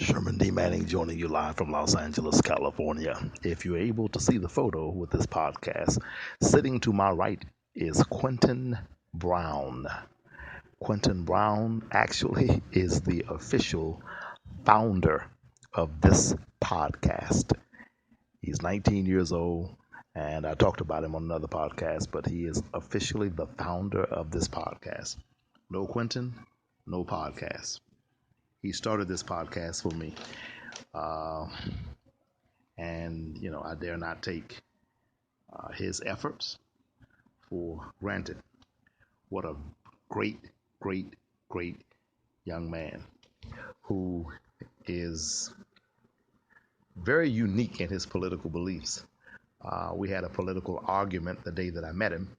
Sherman D. Manning joining you live from Los Angeles, California. If you're able to see the photo with this podcast, sitting to my right is Quentin Brown. Quentin Brown actually is the official founder of this podcast. He's 19 years old, and I talked about him on another podcast, but he is officially the founder of this podcast. No Quentin, no podcast. He started this podcast for me. And I dare not take his efforts for granted. What a great, great, great young man who is very unique in his political beliefs. We had a political argument the day that I met him,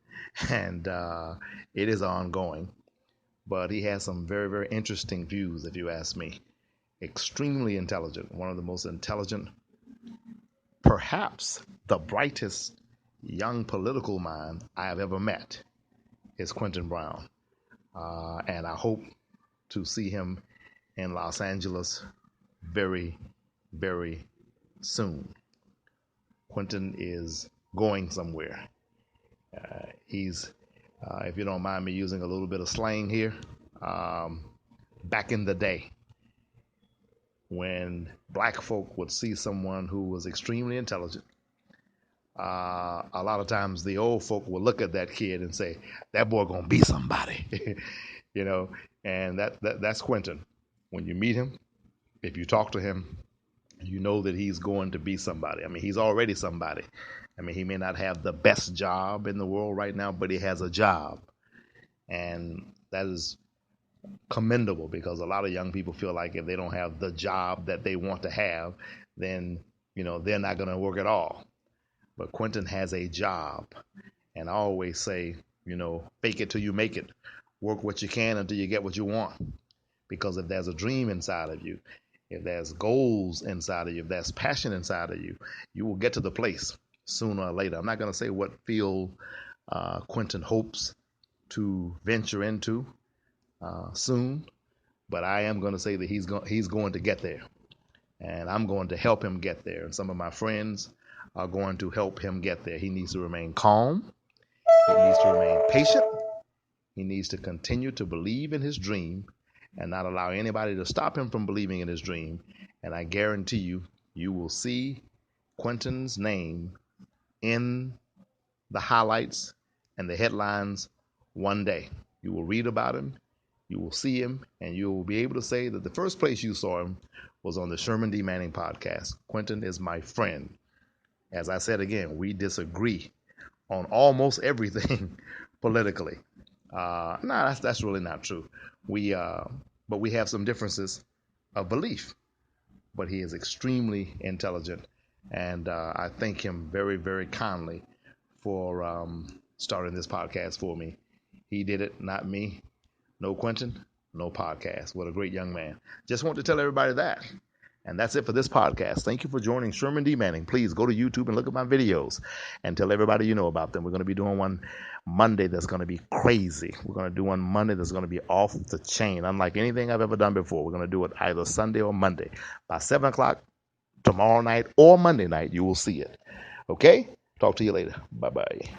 and it is ongoing. But he has some very, very interesting views, if you ask me. Extremely intelligent, one of the most intelligent, perhaps the brightest young political mind I have ever met is Quentin Brown. And I hope to see him in Los Angeles very, very soon. Quentin is going somewhere. He's if you don't mind me using a little bit of slang here, back in the day when black folk would see someone who was extremely intelligent, a lot of times the old folk would look at that kid and say, that boy gonna be somebody, and that's Quentin. When you meet him, if you talk to him, you know that he's going to be somebody. I mean, he's already somebody. I mean, he may not have the best job in the world right now, but he has a job. And that is commendable because a lot of young people feel like if they don't have the job that they want to have, then, they're not going to work at all. But Quentin has a job. And I always say, fake it till you make it. Work what you can until you get what you want. Because if there's a dream inside of you, if there's goals inside of you, if there's passion inside of you, you will get to the place sooner or later. I'm not going to say what field Quentin hopes to venture into soon, but I am going to say that he's going to get there, and I'm going to help him get there. And some of my friends are going to help him get there. He needs to remain calm. He needs to remain patient. He needs to continue to believe in his dream and not allow anybody to stop him from believing in his dream. And I guarantee you will see Quentin's name in the highlights and the headlines one day. You will read about him, you will see him, and you will be able to say that the first place you saw him was on the Sherman D. Manning podcast. Quentin is my friend. As I said again, we disagree on almost everything politically. No, that's really not true. But we have some differences of belief. But he is extremely intelligent. And I thank him very, very kindly for starting this podcast for me. He did it, not me. No Quentin, no podcast. What a great young man. Just want to tell everybody that. And that's it for this podcast. Thank you for joining Sherman D. Manning. Please go to YouTube and look at my videos and tell everybody you know about them. We're going to be doing one Monday that's going to be crazy. We're going to do one Monday that's going to be off the chain, unlike anything I've ever done before. We're going to do it either Sunday or Monday. By 7 o'clock tomorrow night or Monday night, you will see it. Okay? Talk to you later. Bye-bye.